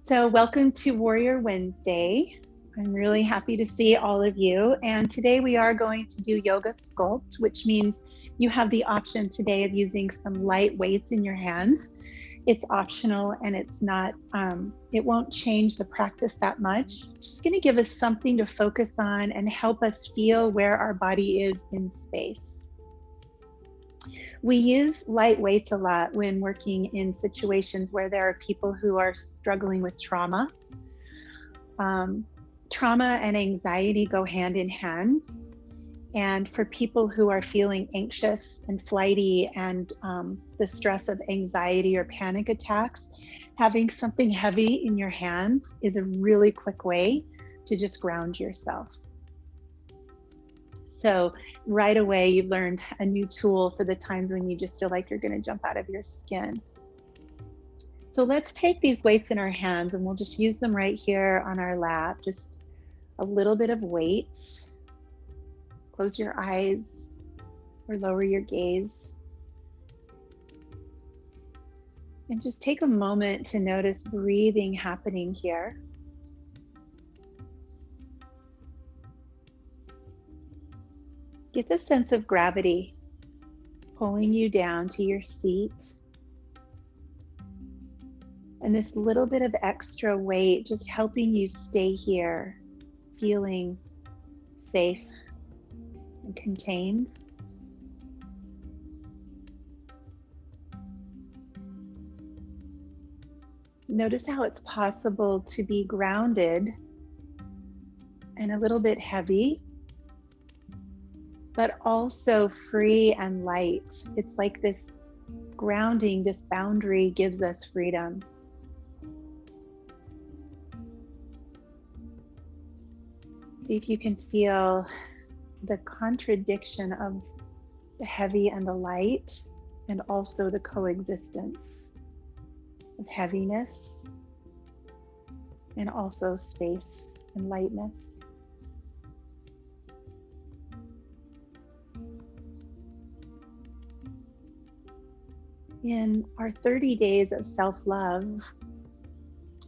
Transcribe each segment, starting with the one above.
So welcome to Warrior Wednesday. I'm really happy to see all of you. And today we are going to do yoga sculpt, which means you have the option today of using some light weights in your hands. It's optional and it's not, it won't change the practice that much. It's just gonna give us something to focus on and help us feel where our body is in space. We use light weights a lot when working in situations where there are people who are struggling with trauma. Trauma and anxiety go hand in hand. And for people who are feeling anxious and flighty and the stress of anxiety or panic attacks, having something heavy in your hands is a really quick way to just ground yourself. So right away, you've learned a new tool for the times when you just feel like you're going to jump out of your skin. So let's take these weights in our hands and we'll just use them right here on our lap. Just a little bit of weight. Close your eyes or lower your gaze. And just take a moment to notice breathing happening here. Get the sense of gravity pulling you down to your seat. And this little bit of extra weight just helping you stay here, feeling safe and contained. Notice how it's possible to be grounded and a little bit heavy, but also free and light. It's like this grounding, this boundary gives us freedom. See if you can feel the contradiction of the heavy and the light, and also the coexistence of heaviness and also space and lightness. In our 30 Days of Self-Love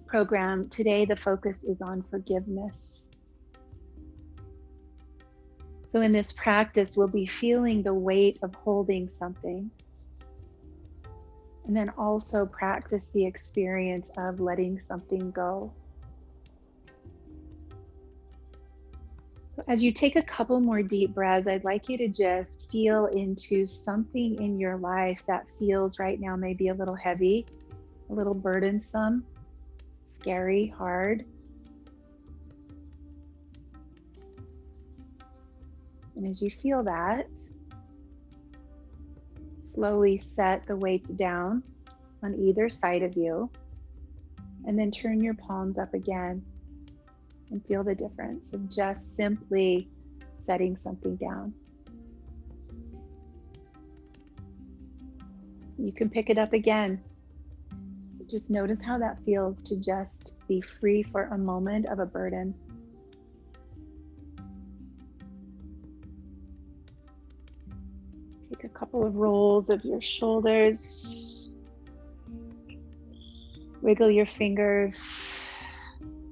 program, today the focus is on forgiveness. So in this practice, we'll be feeling the weight of holding something, and then also practice the experience of letting something go. So as you take a couple more deep breaths, I'd like you to just feel into something in your life that feels right now maybe a little heavy, a little burdensome, scary, hard. And as you feel that, slowly set the weights down on either side of you, and then turn your palms up again and feel the difference of just simply setting something down. You can pick it up again. Just notice how that feels to just be free for a moment of a burden. Take a couple of rolls of your shoulders. Wiggle your fingers.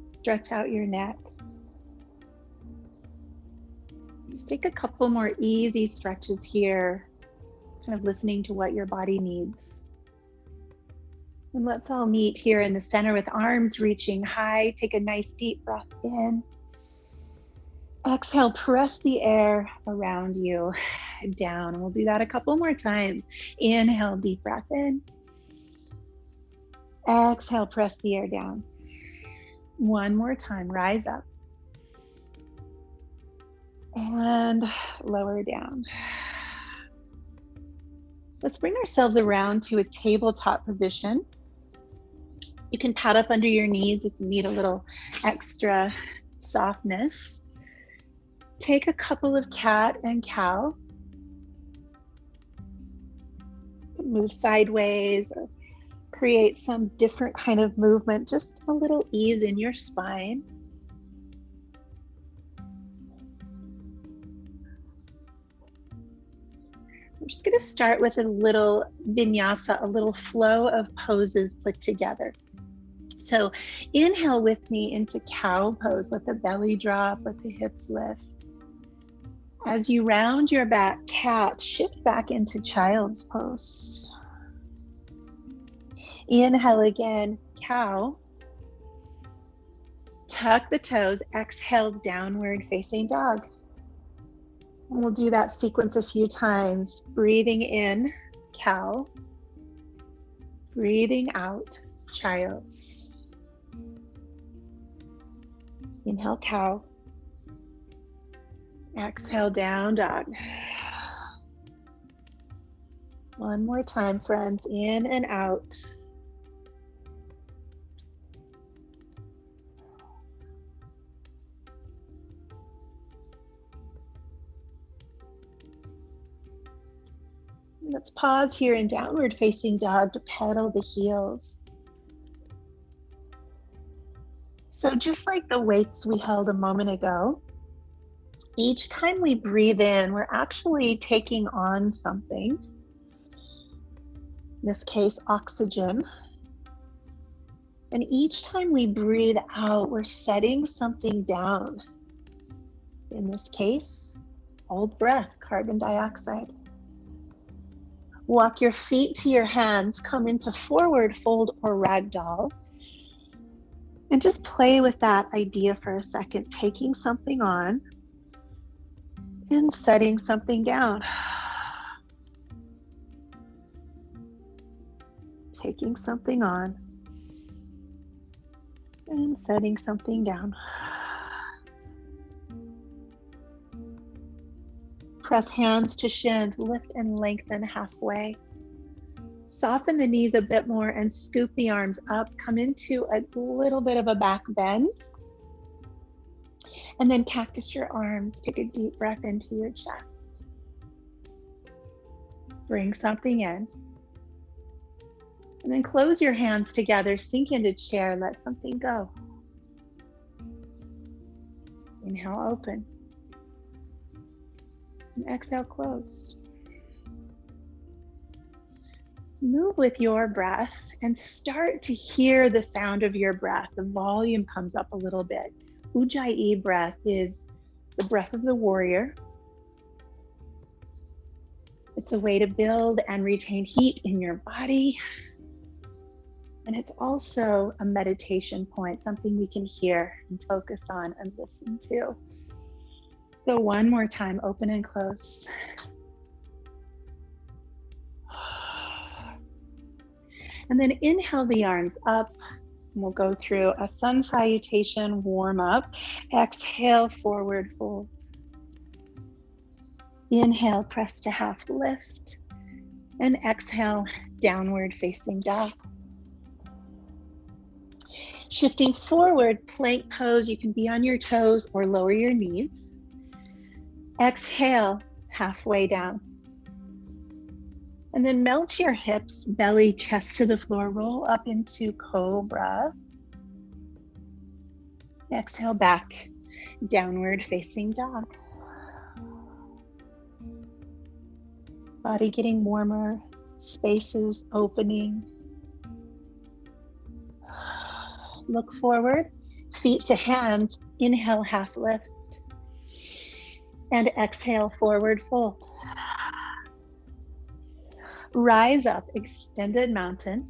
Stretch out your neck. Just take a couple more easy stretches here, kind of listening to what your body needs. And let's all meet here in the center with arms reaching high. Take a nice deep breath in. Exhale, press the air around you down. And we'll do that a couple more times. Inhale, deep breath in. Exhale, press the air down. One more time, rise up. And lower down. Let's bring ourselves around to a tabletop position. You can pat up under your knees if you need a little extra softness. Take a couple of cat and cow. Move sideways or create some different kind of movement, just a little ease in your spine. We're just going to start with a little vinyasa, a little flow of poses put together. So inhale with me into cow pose. Let the belly drop, let the hips lift. As you round your back, cat, shift back into child's pose. Inhale again, cow. Tuck the toes, exhale, downward facing dog. And we'll do that sequence a few times. Breathing in, cow. Breathing out, child's. Inhale, cow. Exhale, down dog. One more time, friends. In and out. Let's pause here in downward facing dog to pedal the heels. So just like the weights we held a moment ago, each time we breathe in, we're actually taking on something. In this case, oxygen. And each time we breathe out, we're setting something down. In this case, old breath, carbon dioxide. Walk your feet to your hands, come into forward fold or ragdoll. And just play with that idea for a second, taking something on and setting something down. Taking something on and setting something down. Press hands to shins, lift and lengthen halfway. Soften the knees a bit more and scoop the arms up. Come into a little bit of a back bend. And then cactus your arms. Take a deep breath into your chest. Bring something in. And then close your hands together, sink into chair, let something go. Inhale, open. And exhale, close. Move with your breath and start to hear the sound of your breath. The volume comes up a little bit. Ujjayi breath is the breath of the warrior. It's a way to build and retain heat in your body. And it's also a meditation point, something we can hear and focus on and listen to. So one more time, open and close. And then inhale the arms up. And we'll go through a sun salutation, warm up. Exhale, forward fold. Inhale, press to half lift. And exhale, downward facing dog. Shifting forward, plank pose. You can be on your toes or lower your knees. Exhale, halfway down. And then melt your hips, belly, chest to the floor. Roll up into cobra. Exhale back, downward facing dog. Body getting warmer, spaces opening. Look forward, feet to hands. Inhale, half lift. And exhale, forward fold. Rise up, extended mountain.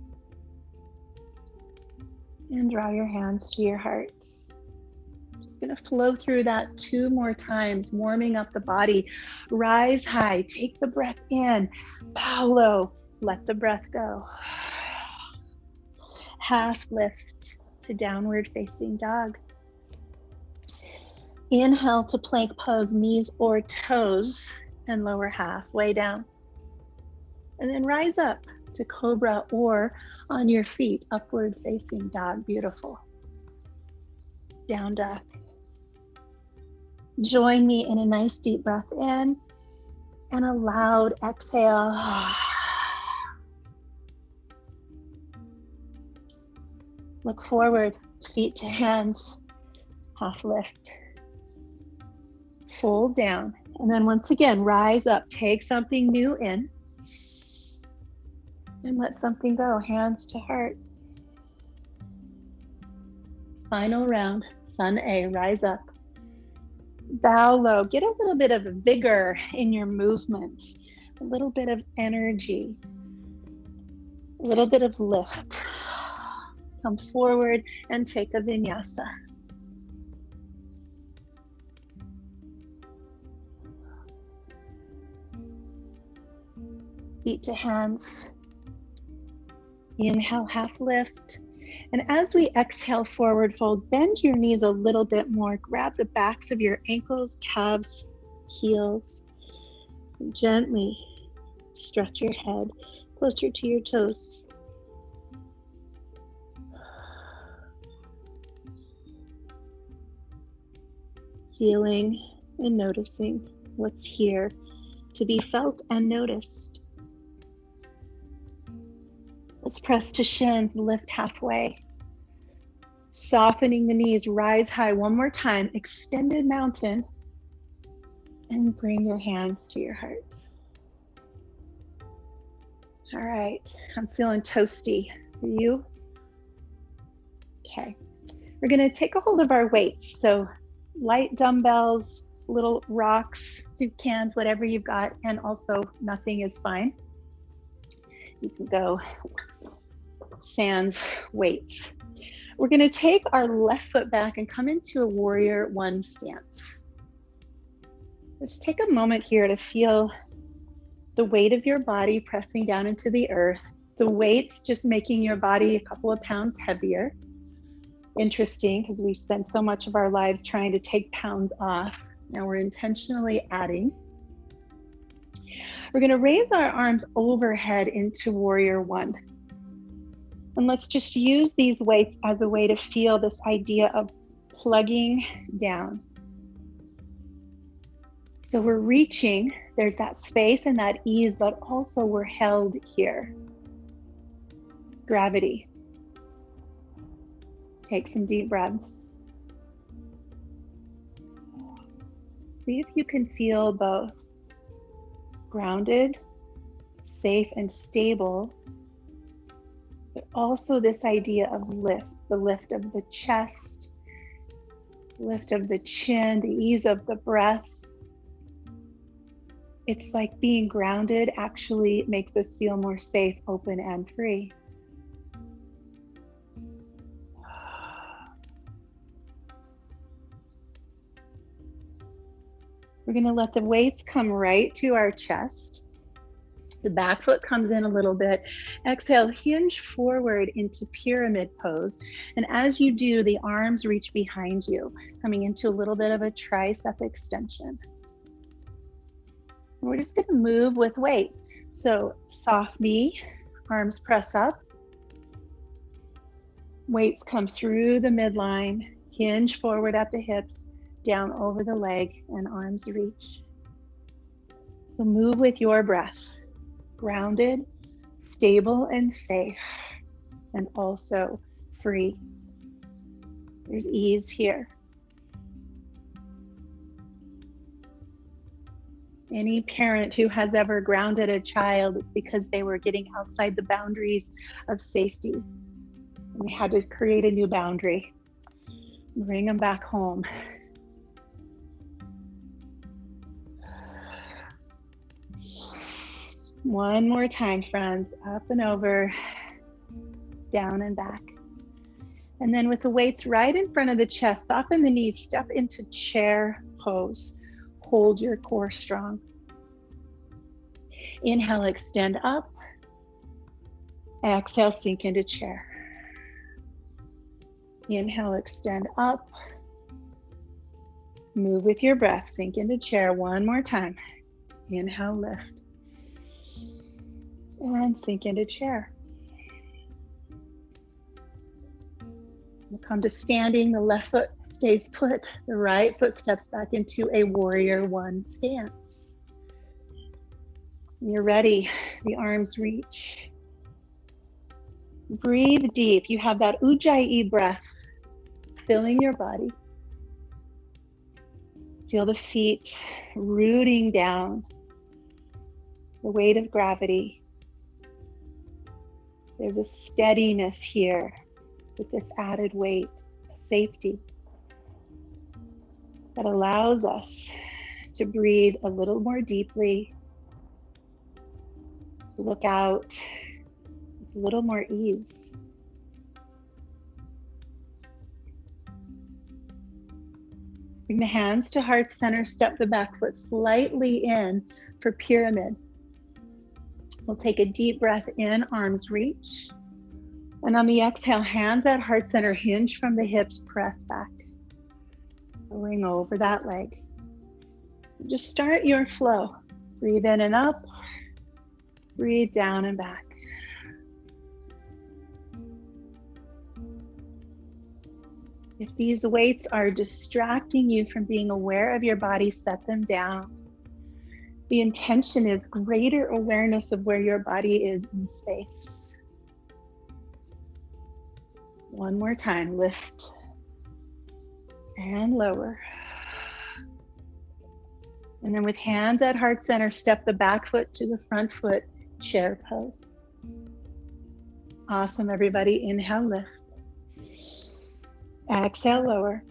And draw your hands to your heart. Just gonna flow through that 2 more times, warming up the body. Rise high, take the breath in. Bow low, let the breath go. Half lift to downward facing dog. Inhale to plank pose, knees or toes, and lower halfway down. And then rise up to cobra or on your feet, upward facing dog. Beautiful. Down dog. Join me in a nice deep breath in and a loud exhale. Look forward, feet to hands, half lift. Fold down, and then once again, rise up, take something new in, and let something go, hands to heart. Final round, Sun A, rise up. Bow low, get a little bit of vigor in your movements, a little bit of energy, a little bit of lift. Come forward and take a vinyasa. Feet to hands. Inhale, half lift. And as we exhale, forward fold, bend your knees a little bit more. Grab the backs of your ankles, calves, heels. And gently stretch your head closer to your toes. Feeling and noticing what's here to be felt and noticed. Let's press to shins, lift halfway. Softening the knees, rise high one more time, extended mountain, and bring your hands to your heart. All right, I'm feeling toasty. Are you? Okay, we're gonna take a hold of our weights. So light dumbbells, little rocks, soup cans, whatever you've got, and also nothing is fine. You can go sans weights. We're going to take our left foot back and come into a warrior one stance. Just take a moment here to feel the weight of your body pressing down into the earth. The weight's just making your body a couple of pounds heavier. Interesting, because we spend so much of our lives trying to take pounds off. Now we're intentionally adding. We're going to raise our arms overhead into warrior one. And let's just use these weights as a way to feel this idea of plugging down. So we're reaching, there's that space and that ease, but also we're held here. Gravity. Take some deep breaths. See if you can feel both grounded, safe, and stable, but also this idea of lift, the lift of the chest, lift of the chin, the ease of the breath. It's like being grounded actually makes us feel more safe, open, and free. We're going to let the weights come right to our chest. The back foot comes in a little bit. Exhale, hinge forward into pyramid pose. And as you do, the arms reach behind you, coming into a little bit of a tricep extension. We're just going to move with weight. So soft knee, arms press up. Weights come through the midline, hinge forward at the hips, down over the leg, and arms reach. So move with your breath, grounded, stable, and safe, and also free. There's ease here. Any parent who has ever grounded a child, it's because they were getting outside the boundaries of safety. We had to create a new boundary, bring them back home. One more time, friends. Up and over, down and back. And then with the weights right in front of the chest, soften the knees, step into chair pose. Hold your core strong. Inhale, extend up. Exhale, sink into chair. Inhale, extend up. Move with your breath, sink into chair one more time. Inhale, lift. And sink into chair. We'll come to standing. The left foot stays put. The right foot steps back into a warrior one stance. When you're ready, the arms reach. Breathe deep. You have that Ujjayi breath filling your body. Feel the feet rooting down. The weight of gravity. There's a steadiness here with this added weight, a safety that allows us to breathe a little more deeply, to look out with a little more ease. Bring the hands to heart center, step the back foot slightly in for pyramid. We'll take a deep breath in, arms reach. And on the exhale, hands at heart center, hinge from the hips, press back. Going over that leg. Just start your flow. Breathe in and up, breathe down and back. If these weights are distracting you from being aware of your body, set them down. The intention is greater awareness of where your body is in space. One more time, lift and lower. And then with hands at heart center, step the back foot to the front foot, chair pose. Awesome, everybody. Inhale, lift. Exhale, lower.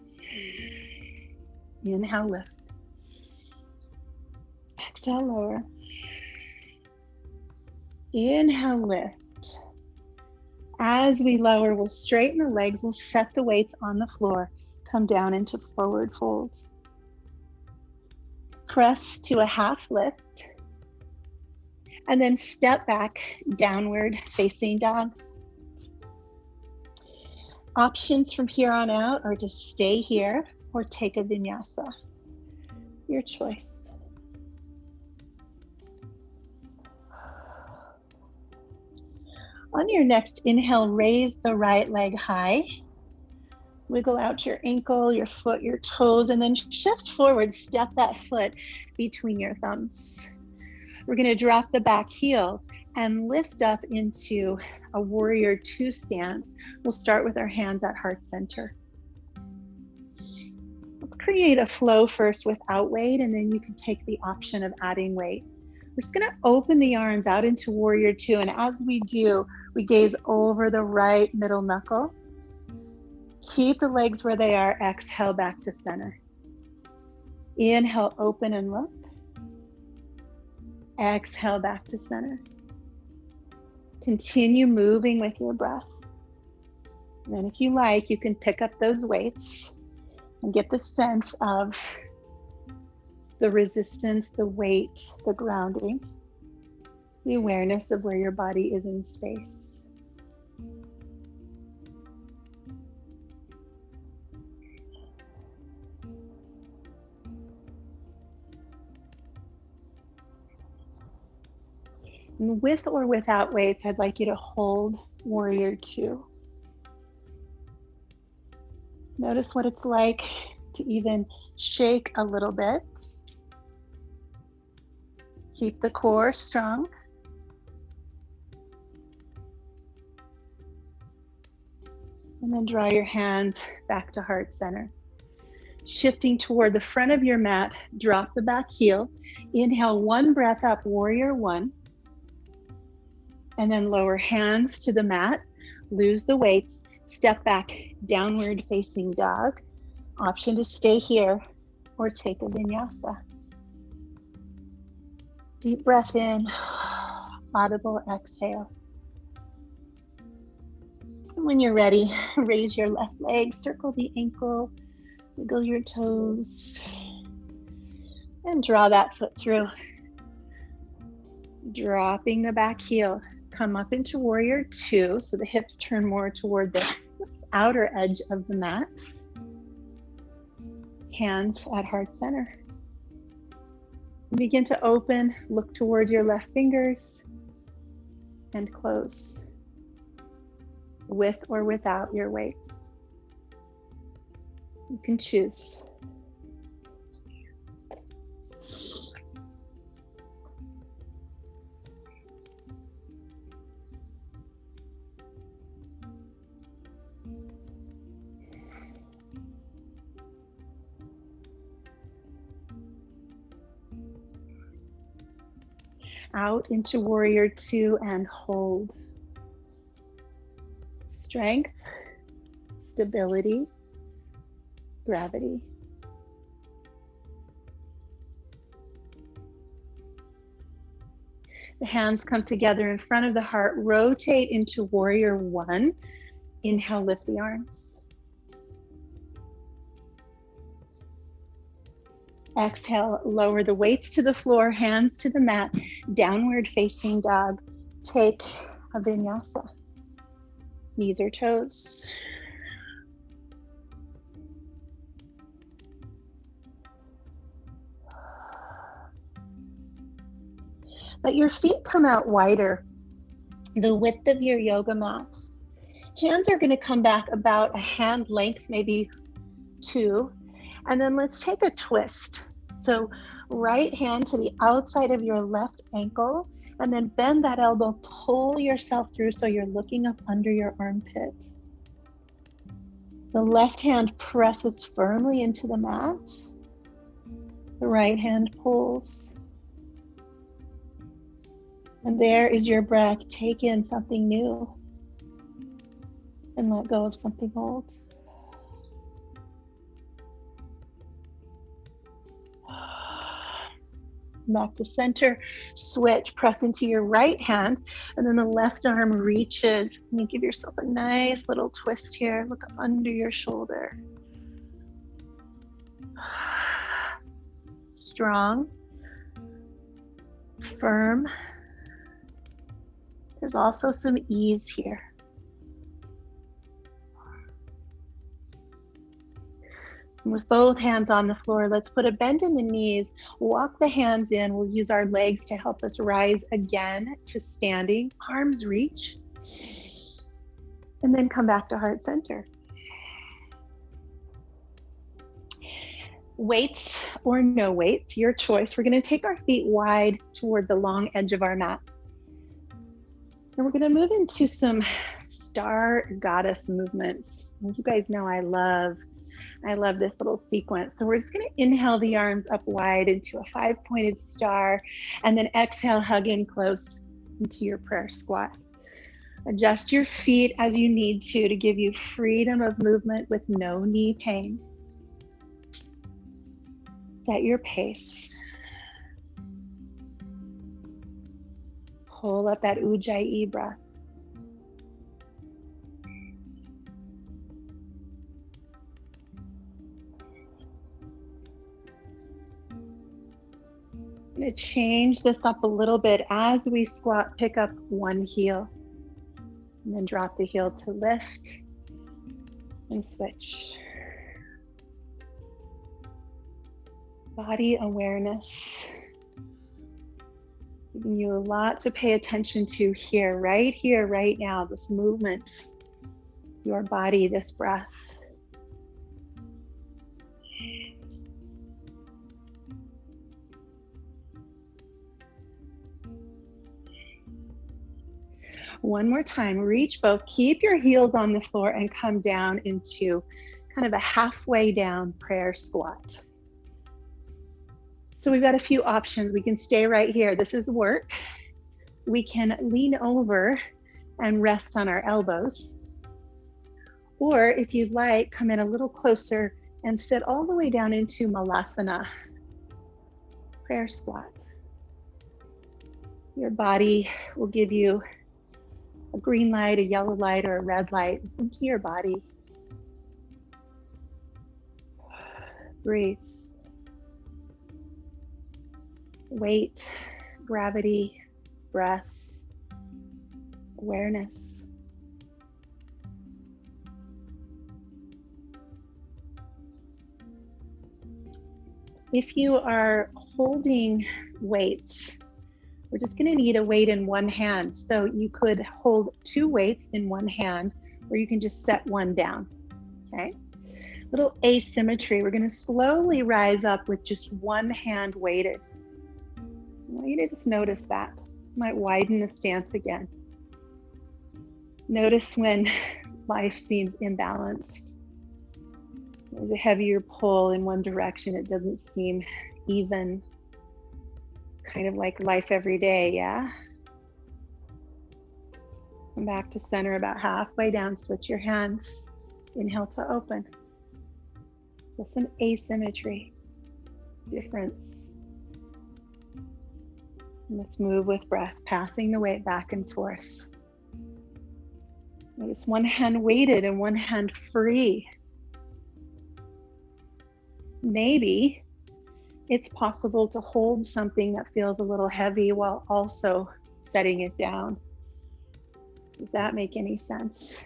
Inhale, lift. Exhale, lower. Inhale, lift. As we lower, we'll straighten the legs. We'll set the weights on the floor. Come down into forward fold. Press to a half lift. And then step back, downward facing dog. Options from here on out are to stay here or take a vinyasa. Your choice. On your next inhale, raise the right leg high. Wiggle out your ankle, your foot, your toes, and then shift forward. Step that foot between your thumbs. We're going to drop the back heel and lift up into a warrior two stance. We'll start with our hands at heart center. Let's create a flow first without weight, and then you can take the option of adding weight. We're just going to open the arms out into warrior two, and as we do, we gaze over the right middle knuckle. Keep the legs where they are. Exhale back to center. Inhale, open and look. Exhale back to center. Continue moving with your breath. And then if you like, you can pick up those weights and get the sense of the resistance, the weight, the grounding, the awareness of where your body is in space. And with or without weights, I'd like you to hold warrior two. Notice what it's like to even shake a little bit. Keep the core strong. And then draw your hands back to heart center. Shifting toward the front of your mat, drop the back heel. Inhale, one breath up, warrior one. And then lower hands to the mat, lose the weights, step back, downward facing dog. Option to stay here or take a vinyasa. Deep breath in, audible exhale. And when you're ready, raise your left leg, circle the ankle, wiggle your toes, and draw that foot through. Dropping the back heel. Come up into warrior two, so the hips turn more toward the outer edge of the mat. Hands at heart center. Begin to open, look toward your left fingers, and close. With or without your weights. You can choose. Out into warrior two and hold. Strength, stability, gravity. The hands come together in front of the heart, rotate into warrior one. Inhale, lift the arms. Exhale, lower the weights to the floor, hands to the mat, downward facing dog. Take a vinyasa. Knees or toes. Let your feet come out wider, the width of your yoga mat. Hands are going to come back about a hand length, maybe two. And then let's take a twist. So right hand to the outside of your left ankle, and then bend that elbow, pull yourself through so you're looking up under your armpit. The left hand presses firmly into the mat. The right hand pulls. And there is your breath. Take in something new and let go of something old. Back to center, switch, press into your right hand, and then the left arm reaches. And you give yourself a nice little twist here. Look up under your shoulder. Strong, firm. There's also some ease here. And with both hands on the floor, let's put a bend in the knees, walk the hands in. We'll use our legs to help us rise again to standing. Arms reach. And then come back to heart center. Weights or no weights, your choice. We're going to take our feet wide toward the long edge of our mat. And we're going to move into some star goddess movements. You guys know I love this little sequence. So we're just going to inhale the arms up wide into a 5-pointed star, and then exhale, hug in close into your prayer squat. Adjust your feet as you need to give you freedom of movement with no knee pain. Set your pace. Pull up that Ujjayi breath. I'm going to change this up a little bit as we squat. Pick up one heel and then drop the heel to lift and switch. Body awareness. Giving you a lot to pay attention to here, right now, this movement, your body, this breath. One more time, reach both, keep your heels on the floor and come down into kind of a halfway down prayer squat. So we've got a few options. We can stay right here. This is work. We can lean over and rest on our elbows. Or if you'd like, come in a little closer and sit all the way down into Malasana, prayer squat. Your body will give you a green light, a yellow light, or a red light. Listen to your body. Breathe. Weight, gravity, breath, awareness. If you are holding weights, we're just going to need a weight in one hand. So you could hold two weights in one hand, or you can just set one down. Okay. Little asymmetry. We're going to slowly rise up with just one hand weighted. I want you to just notice that. Might widen the stance again. Notice when life seems imbalanced. There's a heavier pull in one direction. It doesn't seem even. Kind of like life every day, yeah? Come back to center about halfway down. Switch your hands. Inhale to open. Feel some asymmetry, difference. And let's move with breath, passing the weight back and forth. Notice one hand weighted and one hand free. Maybe it's possible to hold something that feels a little heavy while also setting it down. Does that make any sense?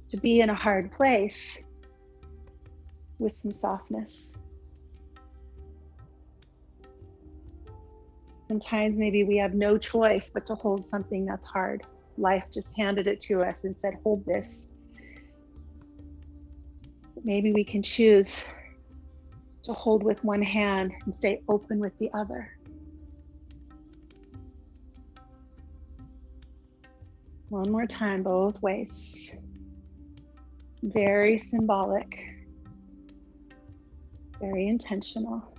To be in a hard place with some softness. Sometimes maybe we have no choice but to hold something that's hard. Life just handed it to us and said, hold this. But maybe we can choose to hold with one hand and stay open with the other. One more time, both ways. Very symbolic, very intentional.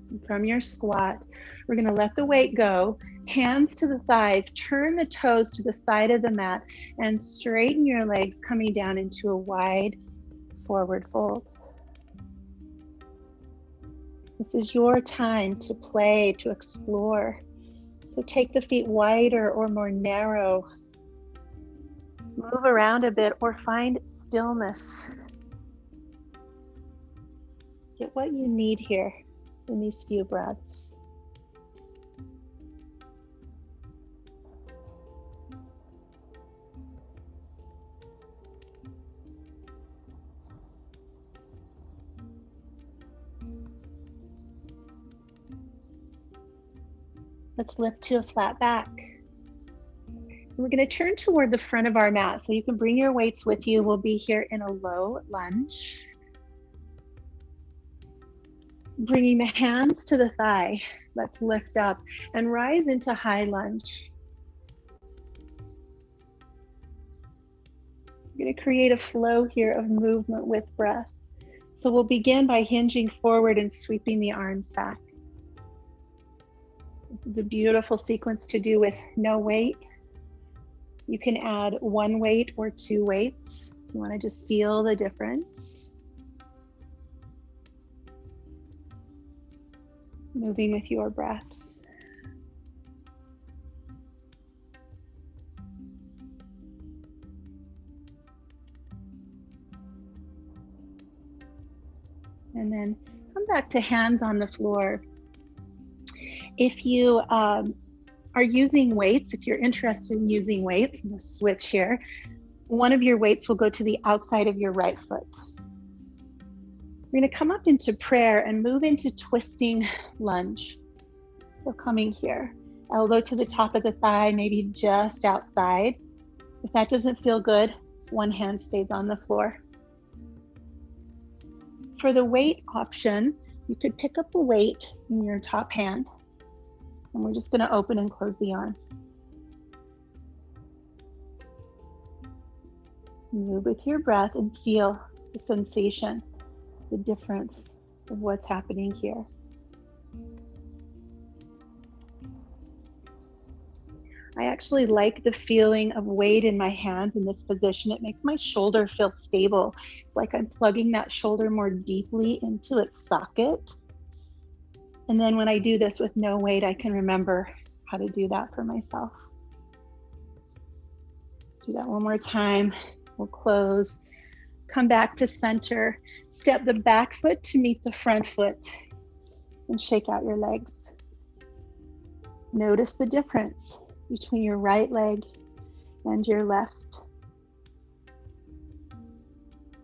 And from your squat, we're going to let the weight go, hands to the thighs, turn the toes to the side of the mat, and straighten your legs, coming down into a wide forward fold. This is your time to play, to explore. So take the feet wider or more narrow. Move around a bit or find stillness. Get what you need here in these few breaths. Let's lift to a flat back. We're going to turn toward the front of our mat, so you can bring your weights with you. We'll be here in a low lunge. Bringing the hands to the thigh, let's lift up and rise into high lunge. We're going to create a flow here of movement with breath. So we'll begin by hinging forward and sweeping the arms back. This is a beautiful sequence to do with no weight. You can add one weight or two weights. You want to just feel the difference. Moving with your breath. And then come back to hands on the floor. If you are using weights, if you're interested in using weights, I'm going to switch here. One of your weights will go to the outside of your right foot. We're going to come up into prayer and move into twisting lunge. So coming here, elbow to the top of the thigh, maybe just outside. If that doesn't feel good, one hand stays on the floor. For the weight option, you could pick up a weight in your top hand. And we're just going to open and close the arms. Move with your breath and feel the sensation, the difference of what's happening here. I actually like the feeling of weight in my hands in this position. It makes my shoulder feel stable. It's like I'm plugging that shoulder more deeply into its socket. And then when I do this with no weight, I can remember how to do that for myself. Let's do that one more time. We'll close, come back to center, step the back foot to meet the front foot, and shake out your legs. Notice the difference between your right leg and your left.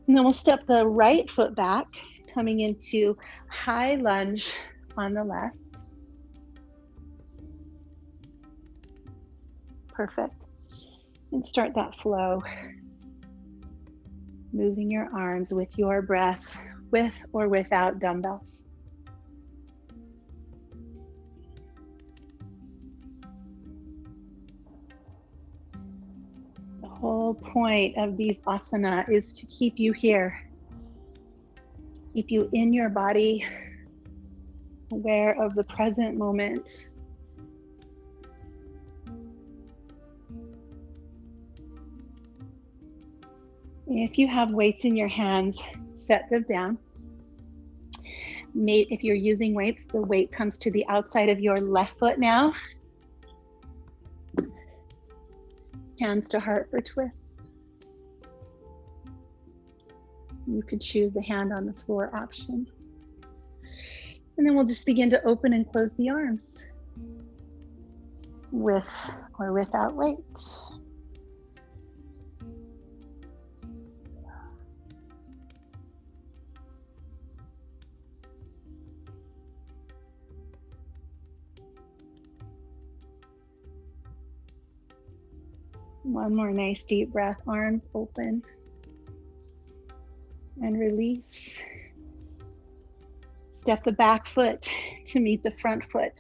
And then we'll step the right foot back, coming into high lunge on the left. Perfect. And start that flow. Moving your arms with your breath, with or without dumbbells. The whole point of these asana is to keep you here, keep you in your body, aware of the present moment. If you have weights in your hands, set them down. If you're using weights, the weight comes to the outside of your left foot now. Hands to heart for twist. You could choose a hand on the floor option. And then we'll just begin to open and close the arms with or without weight. One more nice deep breath, arms open and release. Step the back foot to meet the front foot.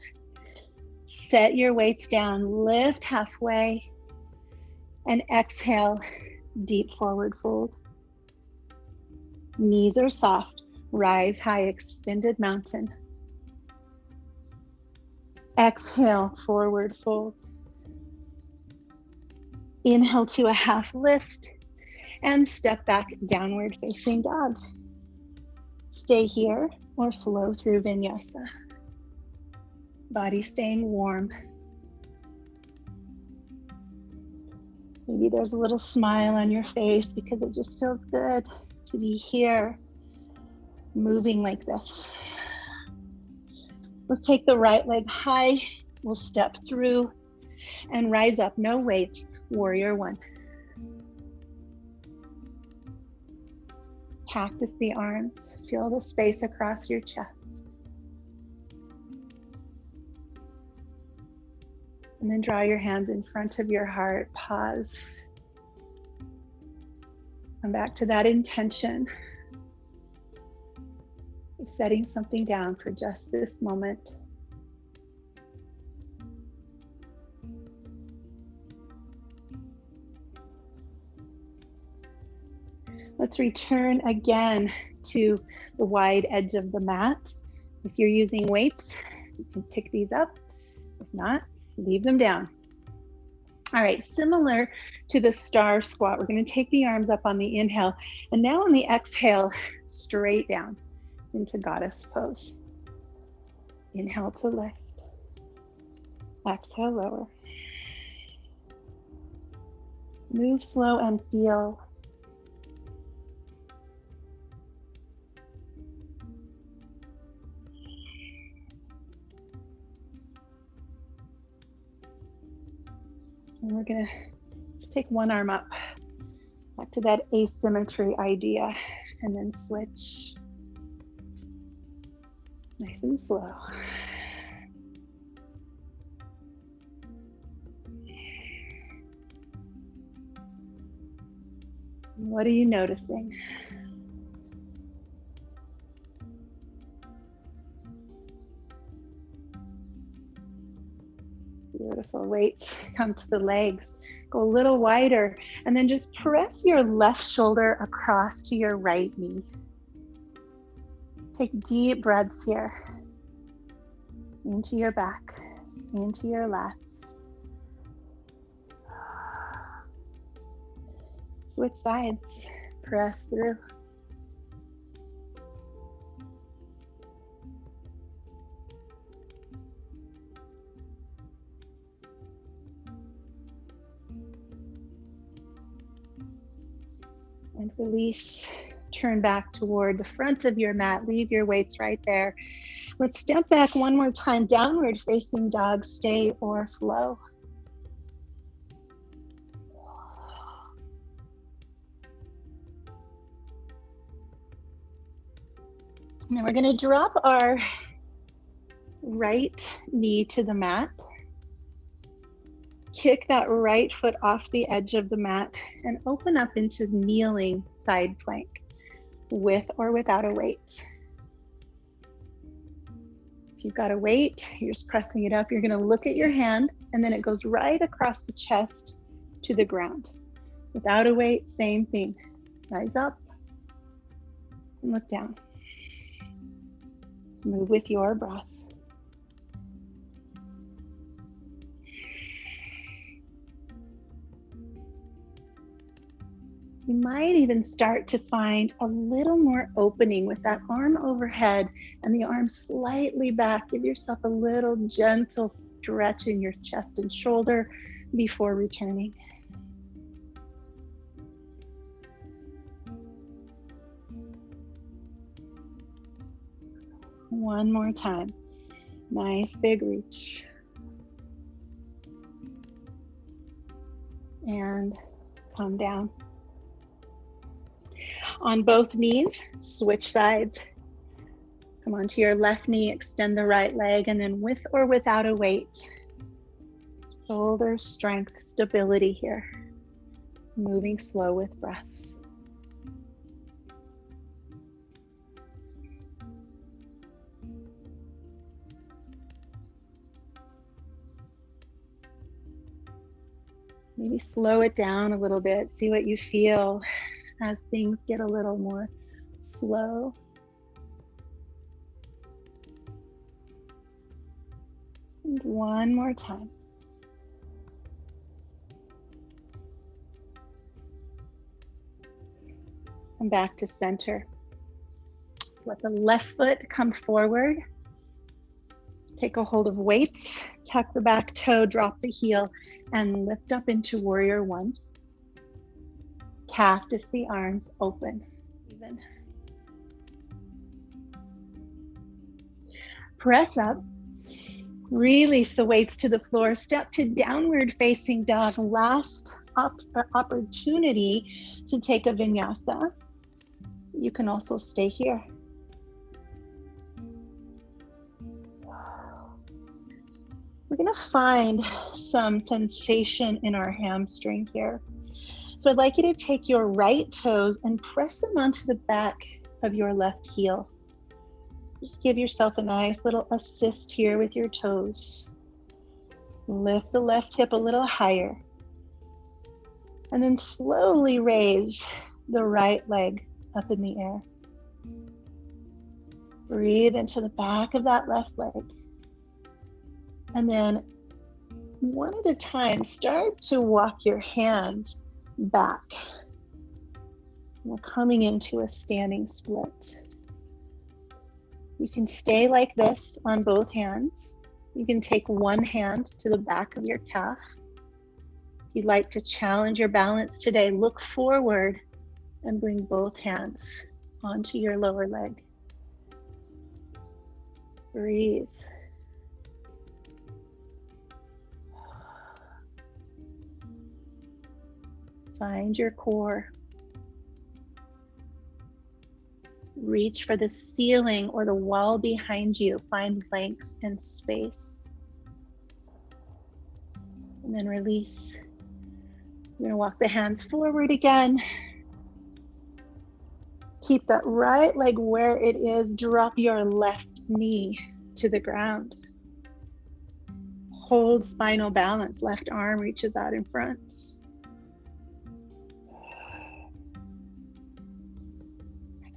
Set your weights down, lift halfway, and exhale, deep forward fold. Knees are soft, rise high, extended mountain. Exhale, forward fold. Inhale to a half lift and step back, downward facing dog. Stay here or flow through vinyasa. Body staying warm. Maybe there's a little smile on your face because it just feels good to be here, moving like this. Let's take the right leg high. We'll step through and rise up, no weights, warrior one. Cactus the arms, feel the space across your chest. And then draw your hands in front of your heart, pause. Come back to that intention of setting something down for just this moment. Let's return again to the wide edge of the mat. If you're using weights, you can pick these up. If not, leave them down. All right, similar to the star squat, we're going to take the arms up on the inhale, and now on the exhale, straight down into goddess pose. Inhale to lift. Exhale, lower. Move slow and feel. And we're gonna just take one arm up, back to that asymmetry idea, and then switch. Nice and slow. What are you noticing? Beautiful. Weights come to the legs. Go a little wider, and then just press your left shoulder across to your right knee. Take deep breaths here. Into your back, into your lats. Switch sides. Press through. And release, turn back toward the front of your mat, leave your weights right there. Let's step back one more time, downward facing dog, stay or flow. And then we're gonna drop our right knee to the mat. Kick that right foot off the edge of the mat and open up into kneeling side plank with or without a weight. If you've got a weight, you're just pressing it up. You're going to look at your hand and then it goes right across the chest to the ground. Without a weight, same thing. Rise up and look down. Move with your breath. You might even start to find a little more opening with that arm overhead and the arm slightly back. Give yourself a little gentle stretch in your chest and shoulder before returning. One more time. Nice big reach. And come down. On both knees, switch sides. Come onto your left knee, extend the right leg, and then with or without a weight. Shoulder strength, stability here. Moving slow with breath. Maybe slow it down a little bit. See what you feel as things get a little more slow. And one more time. And back to center. So let the left foot come forward. Take a hold of weights, tuck the back toe, drop the heel, and lift up into warrior one. Cactus the arms open. Even. Press up. Release the weights to the floor. Step to downward facing dog. Last opportunity to take a vinyasa. You can also stay here. We're going to find some sensation in our hamstring here. So I'd like you to take your right toes and press them onto the back of your left heel. Just give yourself a nice little assist here with your toes. Lift the left hip a little higher. And then slowly raise the right leg up in the air. Breathe into the back of that left leg. And then one at a time, start to walk your hands back. We're coming into a standing split. You can stay like this on both hands. You can take one hand to the back of your calf. If you'd like to challenge your balance today, look forward and bring both hands onto your lower leg. Breathe. Find your core. Reach for the ceiling or the wall behind you. Find length and space. And then release. You're going to walk the hands forward again. Keep that right leg where it is. Drop your left knee to the ground. Hold spinal balance. Left arm reaches out in front.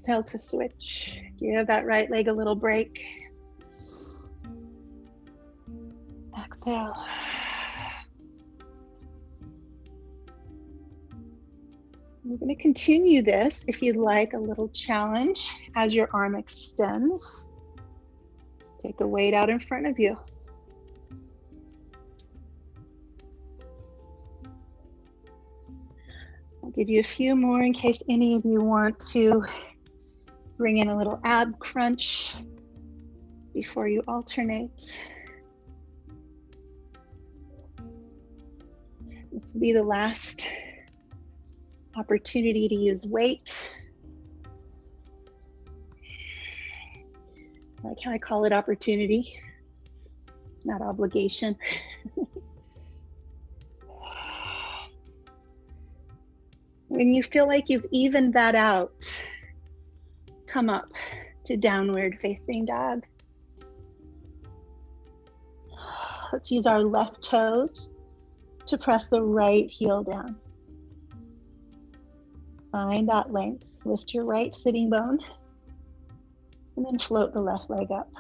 Exhale to switch. Give that right leg a little break. Exhale. We're going to continue this if you'd like a little challenge as your arm extends. Take a weight out in front of you. I'll give you a few more in case any of you want to bring in a little ab crunch before you alternate. This will be the last opportunity to use weight. I like how I call it opportunity, not obligation. When you feel like you've evened that out, come up to downward facing dog. Let's use our left toes to press the right heel down. Find that length. Lift your right sitting bone and then float the left leg up.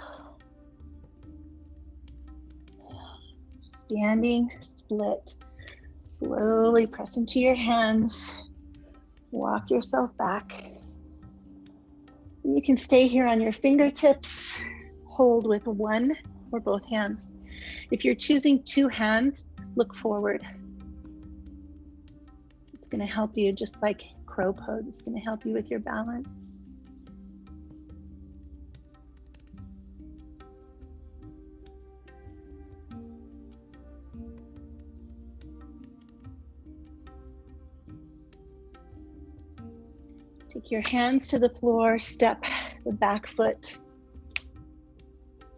Standing split. Slowly press into your hands. Walk yourself back. And you can stay here on your fingertips. Hold with one or both hands. If you're choosing two hands, look forward. It's going to help you, just like crow pose. It's going to help you with your balance. Take your hands to the floor, step the back foot,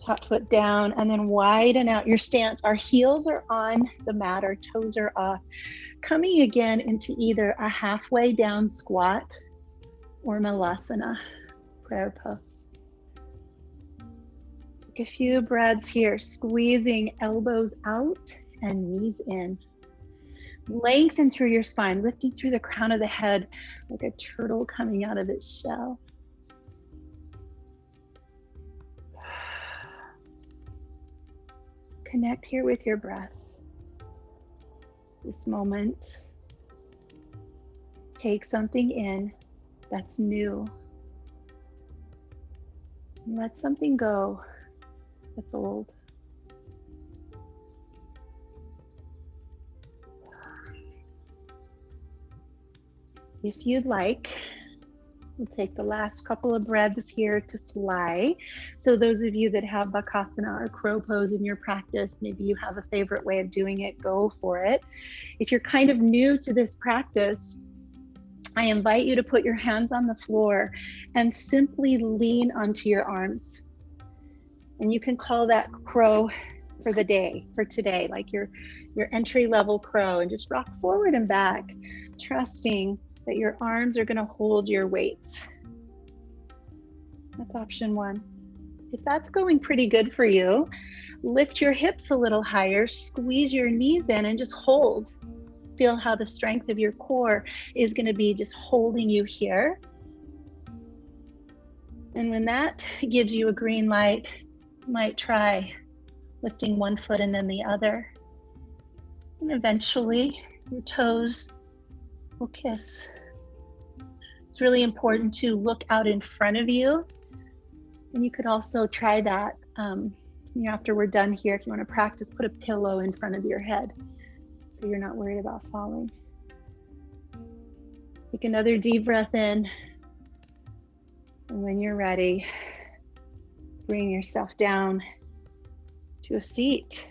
top foot down, and then widen out your stance. Our heels are on the mat, our toes are off. Coming again into either a halfway down squat or Malasana, prayer pose. Take a few breaths here, squeezing elbows out and knees in. Lengthen through your spine, lifting through the crown of the head like a turtle coming out of its shell. Connect here with your breath. This moment, take something in that's new. And let something go that's old. If you'd like, we'll take the last couple of breaths here to fly. So those of you that have Bakasana or crow pose in your practice, maybe you have a favorite way of doing it, go for it. If you're kind of new to this practice, I invite you to put your hands on the floor and simply lean onto your arms. And you can call that crow for the day, for today, like your entry-level crow, and just rock forward and back, trusting that your arms are going to hold your weight. That's option one. If that's going pretty good for you, lift your hips a little higher, squeeze your knees in, and just hold. Feel how the strength of your core is going to be just holding you here. And when that gives you a green light, you might try lifting one foot and then the other. And eventually your toes will kiss. It's really important to look out in front of you. And you could also try that after we're done here, if you want to practice, put a pillow in front of your head so you're not worried about falling. Take another deep breath in. And when you're ready, bring yourself down to a seat.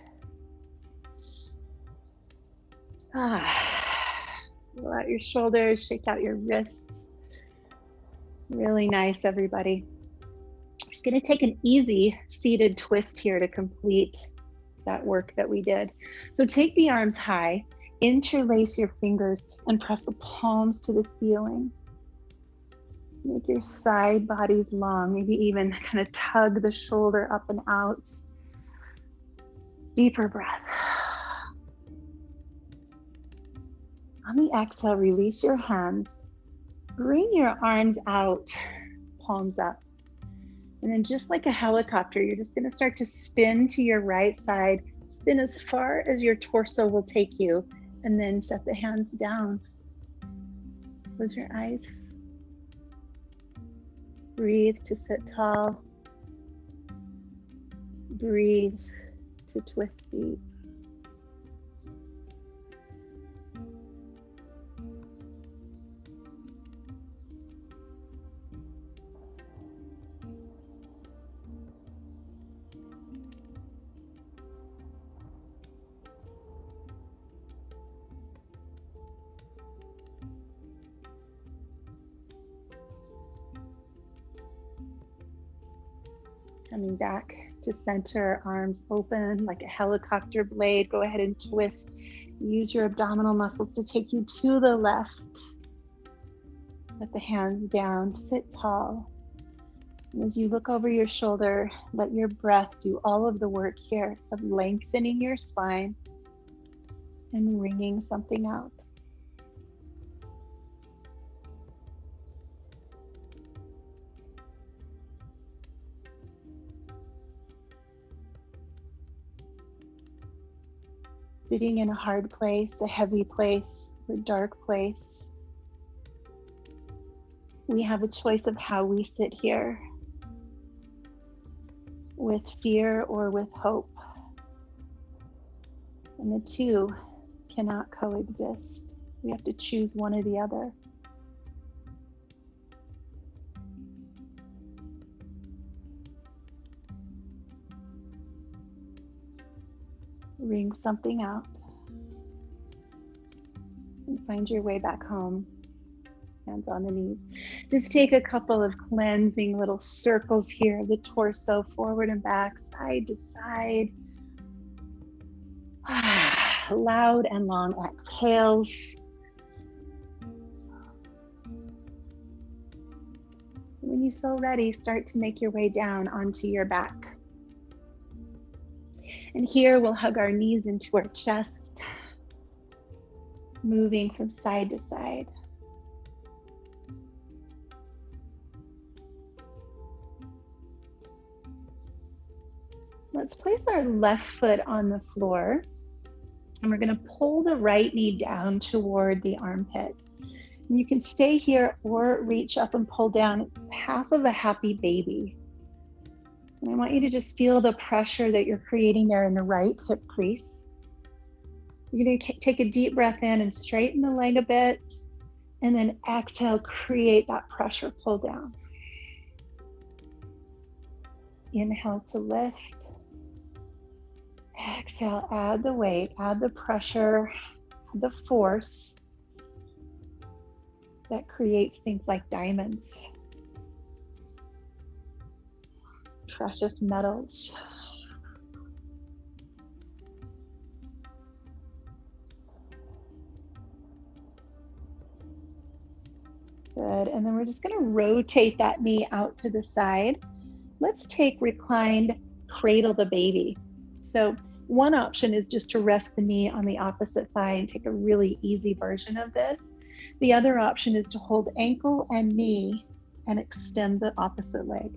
Roll out your shoulders, shake out your wrists. Really nice, everybody. I'm just going to take an easy seated twist here to complete that work that we did. So take the arms high, interlace your fingers, and press the palms to the ceiling. Make your side bodies long, maybe even kind of tug the shoulder up and out. Deeper breath. On the exhale, release your hands. Bring your arms out, palms up. And then just like a helicopter, you're just going to start to spin to your right side, spin as far as your torso will take you, and then set the hands down. Close your eyes. Breathe to sit tall. Breathe to twist deep. Coming back to center, arms open like a helicopter blade. Go ahead and twist. Use your abdominal muscles to take you to the left. Let the hands down, sit tall. And as you look over your shoulder, let your breath do all of the work here of lengthening your spine and wringing something out. Sitting in a hard place, a heavy place, or dark place. We have a choice of how we sit here, with fear or with hope. And the two cannot coexist. We have to choose one or the other. Ring something out and find your way back home. Hands on the knees. Just take a couple of cleansing little circles here, the torso forward and back, side to side. Loud and long exhales. When you feel ready, start to make your way down onto your back. And here we'll hug our knees into our chest, moving from side to side. Let's place our left foot on the floor, and we're going to pull the right knee down toward the armpit. And you can stay here or reach up and pull down. It's half of a happy baby. And I want you to just feel the pressure that you're creating there in the right hip crease. You're going to take a deep breath in and straighten the leg a bit, and then exhale, create that pressure pull down. Inhale to lift. Exhale, add the weight, add the pressure, add the force that creates things like diamonds, precious metals. Good, and then we're just going to rotate that knee out to the side. Let's take reclined cradle the baby. So one option is just to rest the knee on the opposite thigh and take a really easy version of this. The other option is to hold ankle and knee and extend the opposite leg.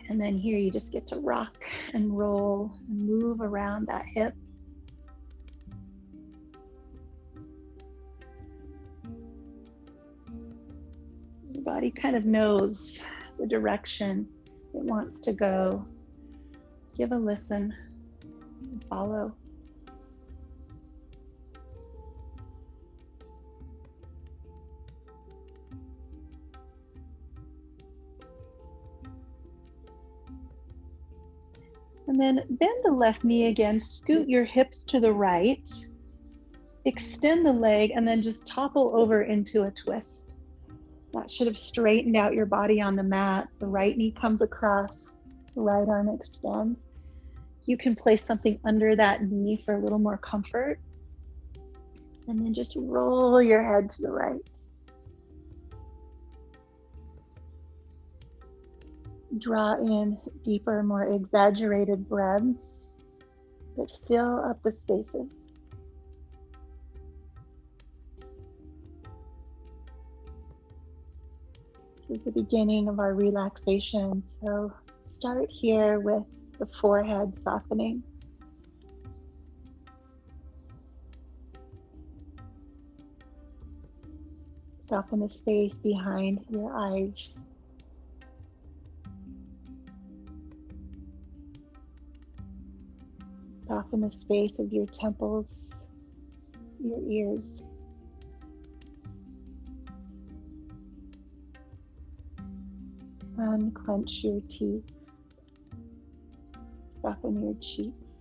And then here you just get to rock and roll and move around that hip. Your body kind of knows the direction it wants to go. Give a listen, and follow. And then bend the left knee again, scoot your hips to the right, extend the leg, and then just topple over into a twist. That should have straightened out your body on the mat. The right knee comes across, the right arm extends. You can place something under that knee for a little more comfort. And then just roll your head to the right. Draw in deeper, more exaggerated breaths that fill up the spaces. This is the beginning of our relaxation. So start here with the forehead softening. Soften the space behind your eyes. Soften the space of your temples, your ears. Unclench your teeth. Soften your cheeks.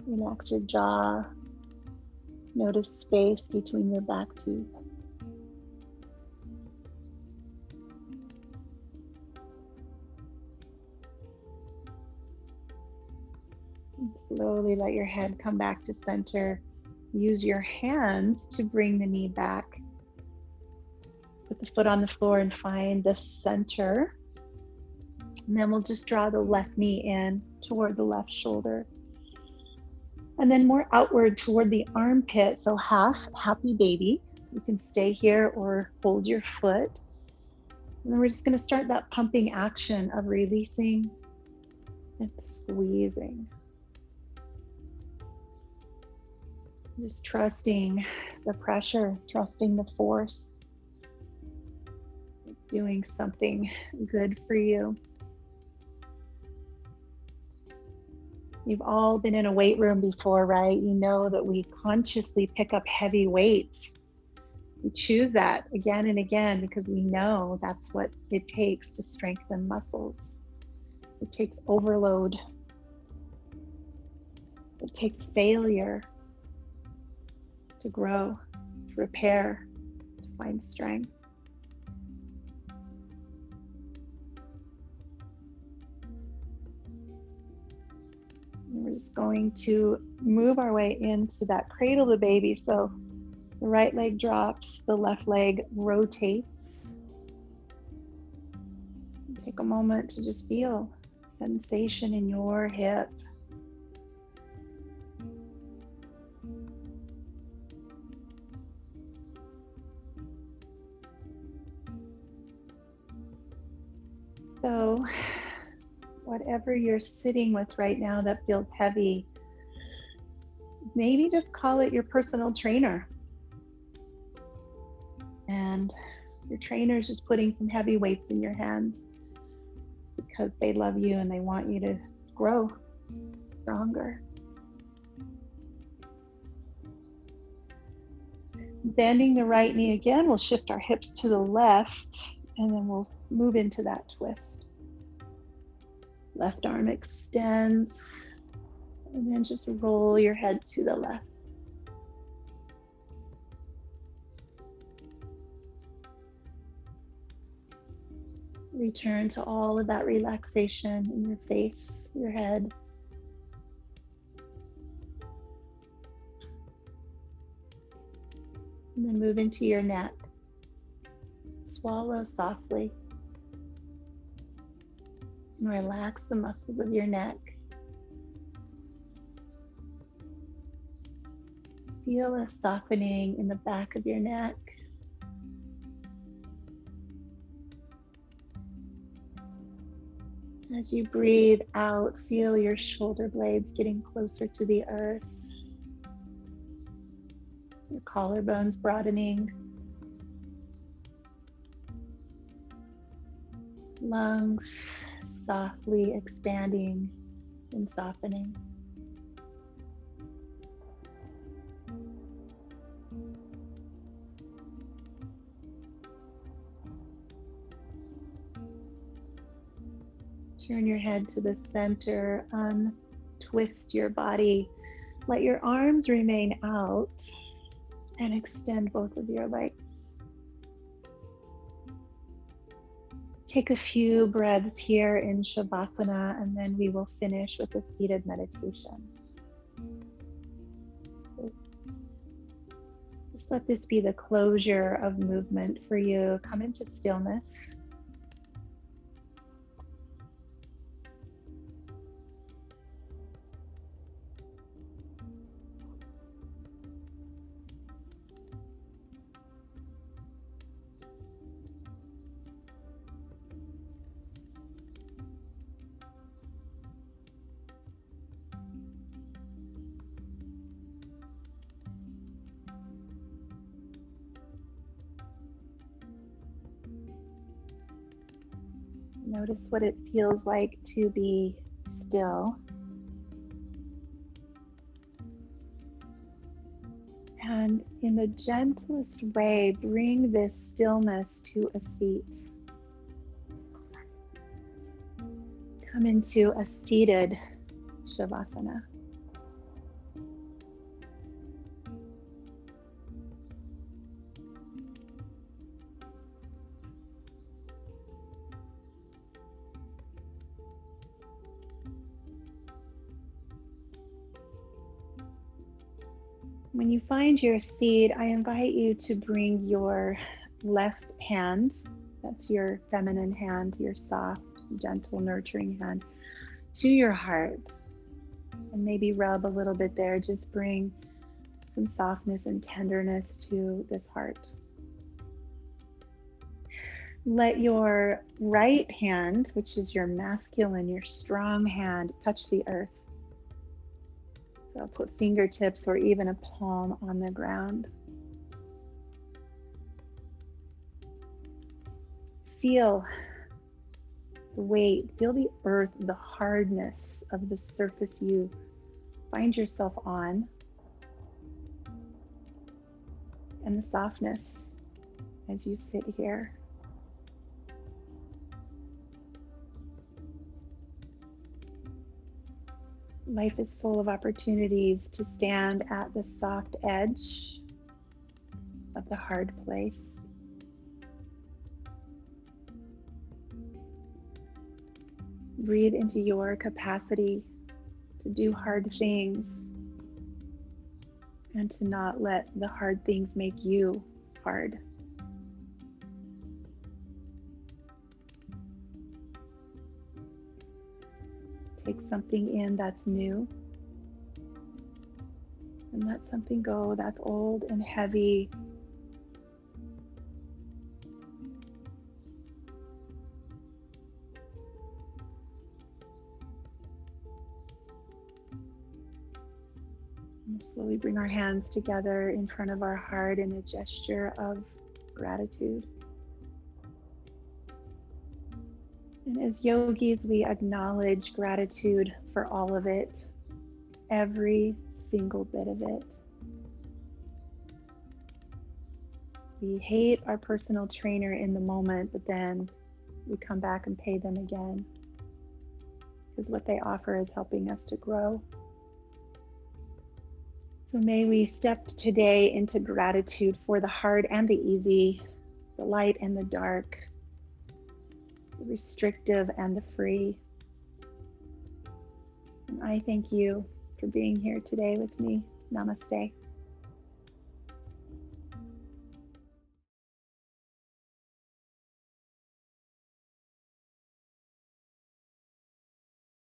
Relax your jaw. Notice space between your back teeth. And slowly let your head come back to center. Use your hands to bring the knee back. Put the foot on the floor and find the center. And then we'll just draw the left knee in toward the left shoulder. And then more outward toward the armpit. So half happy baby. You can stay here or hold your foot. And then we're just going to start that pumping action of releasing and squeezing. Just trusting the pressure, trusting the force. It's doing something good for you. You've all been in a weight room before, right? You know that we consciously pick up heavy weight. We choose that again and again because we know that's what it takes to strengthen muscles. It takes overload. It takes failure to grow, to repair, to find strength. And we're just going to move our way into that cradle the baby. So the right leg drops, the left leg rotates. Take a moment to just feel sensation in your hip. So whatever you're sitting with right now that feels heavy, maybe just call it your personal trainer. And your trainer is just putting some heavy weights in your hands because they love you and they want you to grow stronger. Bending the right knee again, we'll shift our hips to the left and then we'll move into that twist. Left arm extends and then just roll your head to the left. Return to all of that relaxation in your face, your head. And then move into your neck. Swallow softly. And relax the muscles of your neck. Feel a softening in the back of your neck. As you breathe out, feel your shoulder blades getting closer to the earth. Your collarbones broadening. Lungs softly expanding and softening. Turn your head to the center, untwist your body. Let your arms remain out and extend both of your legs. Take a few breaths here in Shavasana and then we will finish with a seated meditation. Just let this be the closure of movement for you. Come into stillness. Notice what it feels like to be still. And in the gentlest way, bring this stillness to a seat. Come into a seated Shavasana. When you find your seat, I invite you to bring your left hand, that's your feminine hand, your soft, gentle, nurturing hand, to your heart. And maybe rub a little bit there. Just bring some softness and tenderness to this heart. Let your right hand, which is your masculine, your strong hand, touch the earth. So put fingertips or even a palm on the ground. Feel the weight, feel the earth, the hardness of the surface you find yourself on, and the softness as you sit here. Life is full of opportunities to stand at the soft edge of the hard place. Breathe into your capacity to do hard things and to not let the hard things make you hard. Take something in that's new and let something go that's old and heavy. And slowly bring our hands together in front of our heart in a gesture of gratitude. And as yogis, we acknowledge gratitude for all of it, every single bit of it. We hate our personal trainer in the moment, but then we come back and pay them again, because what they offer is helping us to grow. So may we step today into gratitude for the hard and the easy, the light and the dark, the restrictive and the free. And I thank you for being here today with me. Namaste.